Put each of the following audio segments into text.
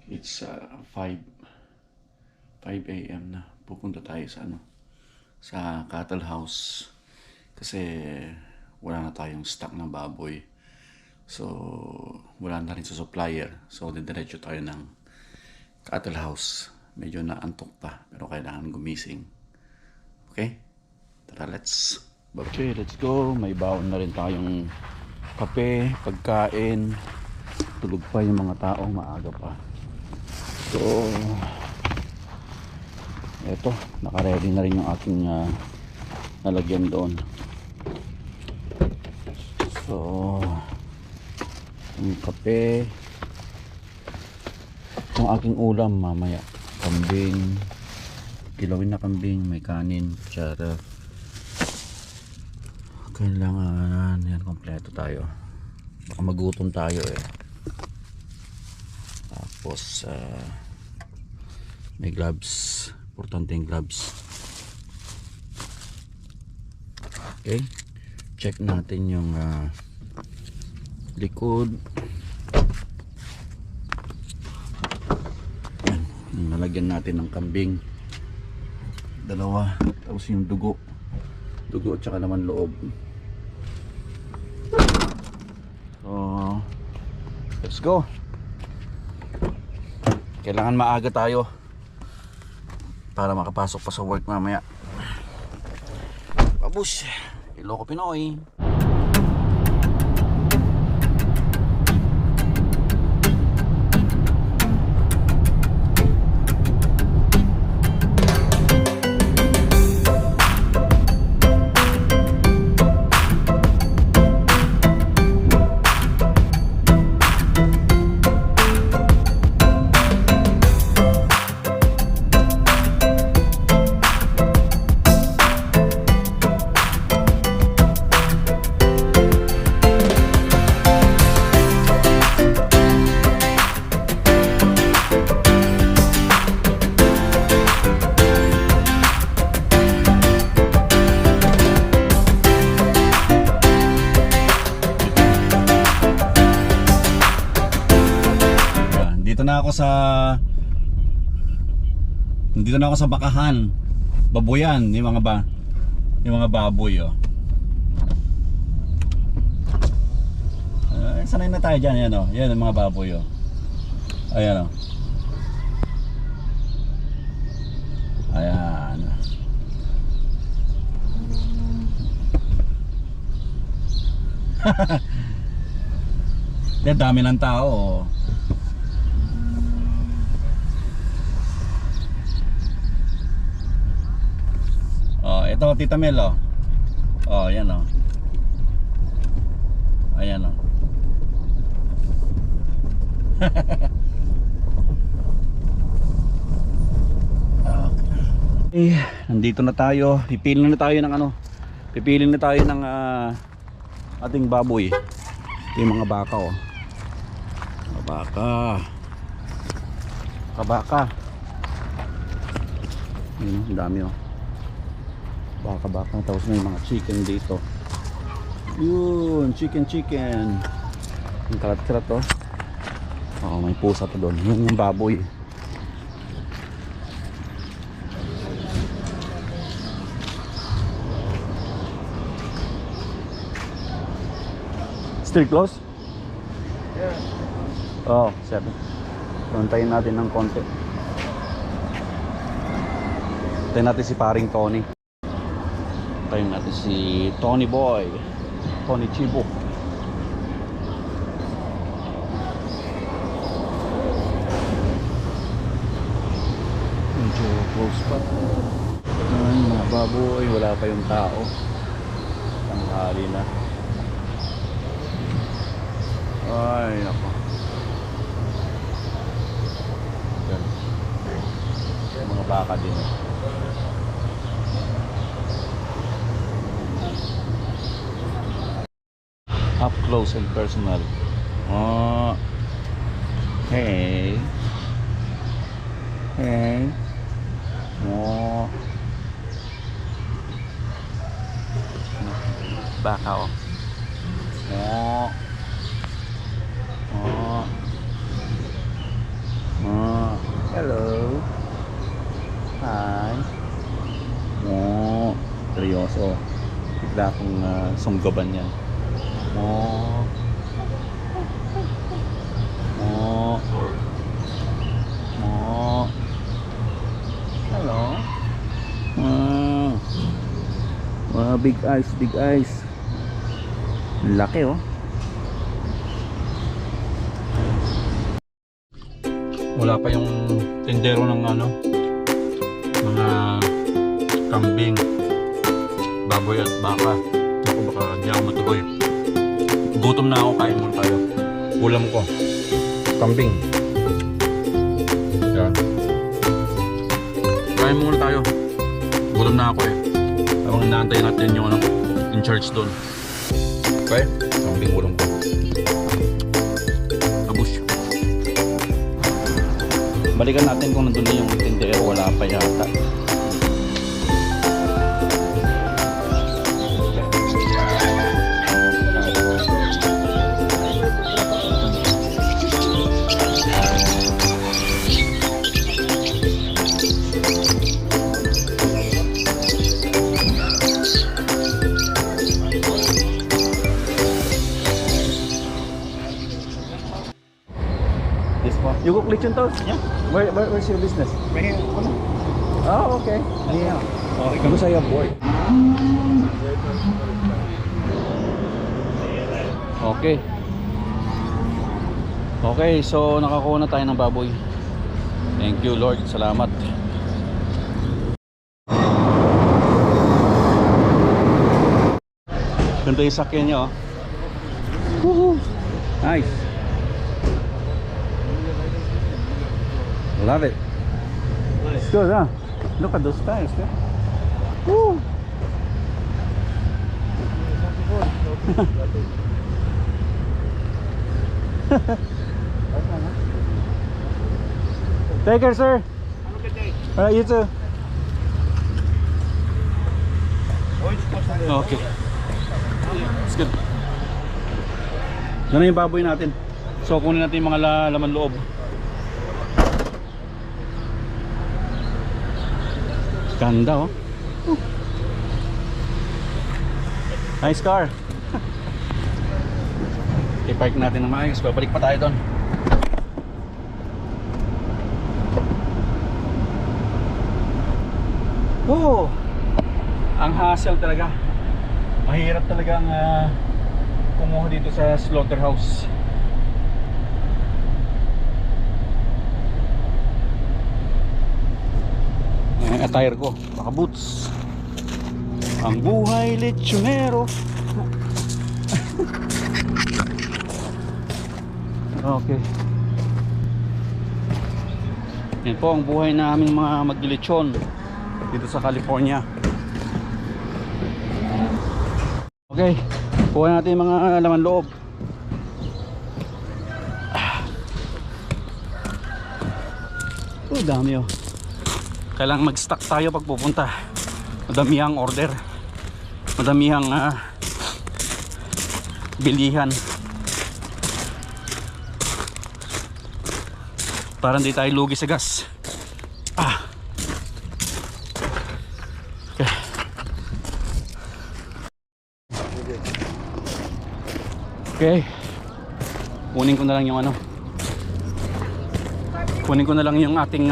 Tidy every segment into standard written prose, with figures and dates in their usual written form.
It's 5 a.m. na. Pupunta tayo sa sa cattle house kasi wala na tayong stock ng baboy. So wala na rin sa supplier. So didiretso tayo ng cattle house. Medyo naantok pa pero kailangan gumising. Okay? Tara, let's go. May baon na rin tayong kape, pagkain. Tulog pa yung mga tao, maaga pa. So eto, naka-ready na rin yung aking nalagyan doon. So yung kape, yung aking ulam mamaya, kambing, kilawin na kambing, may kanin, kutsara. Kailangan yan, kompleto tayo, baka magutom tayo eh. Tapos may gloves, importante yung gloves. Okay, check natin yung likod. Yan, nalagyan natin ng kambing, dalawa. Tapos yung dugo at saka naman loob. So let's go. Kailangan maaga tayo para makapasok pa sa work mamaya. Babush, Ilocos Pinoy. Dito na ako sa bakahan, baboyan, yung mga baboy oh. Sanay na tayo dyan, yan oh. Yan yung mga baboy oh. Ayan oh. Ayan. Dami ng tao oh. Oh, ito Tita Mel oh. Oh, yan oh. Ayan oh. Okay, nandito na tayo. Pipili na tayo ng Pipili na tayo ng ating baboy. Ito yung mga baka oh. Mga baka. Yun, ang dami oh. Baka, tapos may mga chicken dito. Yun, chicken. Yung karat-karat oh. Oh, may pusa to doon. Yun yung baboy. Still close? Yeah. Oh, 7. Tuntayin natin ng konti. Tuntayin natin si paring Tony. Tayo natin si Tony Boy, Tony Chibo. Medyo close pa. Ay, mga baboy, wala pa yung tao. Tanghali na. Ay, nako. Yan. Mga baka din. Up close and personal. Oh, hey. Oh, baka oh. Oh. So, bigla akong sunggaban yan. Mo. Mo. Mo. Hello. Big eyes, big eyes. Laki oh. Wala pa yung tindero ng ano, mga kambing, baboy at baka. Ako baka di ako matuloy. Gutom na ako, kain muna tayo. Ulam ko, kambing. Yan. Kain muna tayo. Gutom na ako eh. Habang inaantay natin yung ano, in charge doon. Okay? Kambing ulam ko. Abus. Balikan natin kung nandun na yung tindero. Wala pa yata. You cook lechon toast? Yeah. Where's your business? Right here. Oh, okay. Yeah. Kamu saya boy. Okay. Okay, so nakakuha na tayo ng baboy. Thank you Lord, salamat. Ganda yung sakyan niya oh. Woohoo! Nice. Love it. It's good, huh? Look at those tires, yeah? Woo! Take care, sir. Have a good day. Alright, you too. Oh, Okay. It's good. Yan na yung baboy natin. So, kunin natin yung mga laman loob. Ganda oh. Nice car. I-park natin ng maayos. Babalik pa tayo doon. Oh, ang hassle talaga. Mahirap talagang kumuha dito sa slaughterhouse. Attire ko, baka boots. Ang buhay lechonero. Okay. Yan po ang buhay namin mga maglilechon dito sa California. Okay, kuha natin yung mga laman loob. Oh, dami oh. Kailangan mag-stock tayo pag pupunta. Madamihang order. Madamihang bilihan. Para hindi tayo lugi sa gas. Okay. Okay. Kunin ko na lang yung ano. Kunin ko na lang yung ating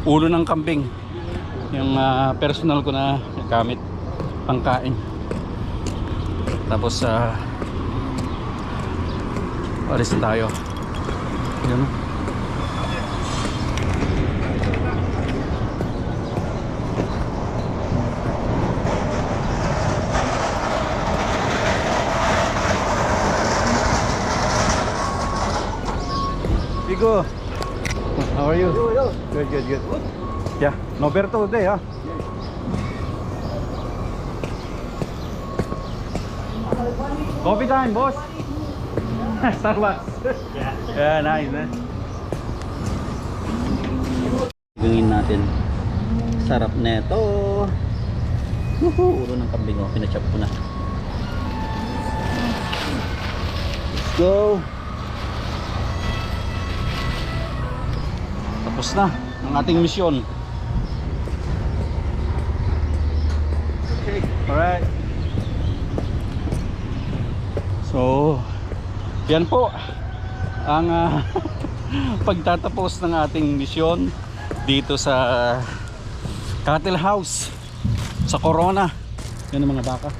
ulo ng kambing, yung personal ko na gamit pangkain. Tapos alis na tayo. Yan. Vigo, how are you? Good, good, good. Yeah, Noberto today, huh? Coffee time, boss. Starbucks. Yeah, nice, eh? Gawin natin. Sarap neto. Ulo ng kambing, oh. Pinachop ko na. Let's go. Tapos na ang ating misyon. Alright. So, yan po ang pagtatapos ng ating misyon dito sa cattle house sa Corona. Yan ang mga baka.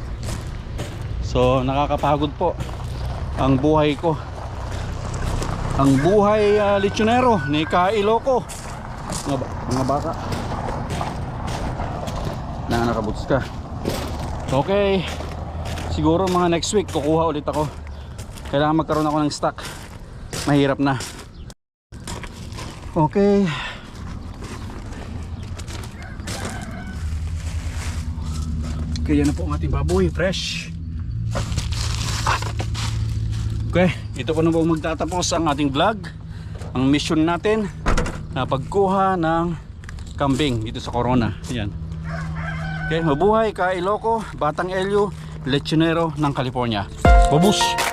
So, nakakapagod po ang buhay ko. Ang buhay lechonero ni Kailoco. Mga baka na nakabuts ka. Okay, siguro mga next week kukuha ulit ako. Kailangan magkaroon ako ng stock. Mahirap na. Okay. Okay, yan na po ang ating baboy, fresh. Okay, ito po na po magtatapos ang ating vlog. Ang mission natin na pagkuha ng kambing dito sa Corona. Yan. Okay, mabuhay Kailoco, Batang Elio, lechonero ng California. Babush!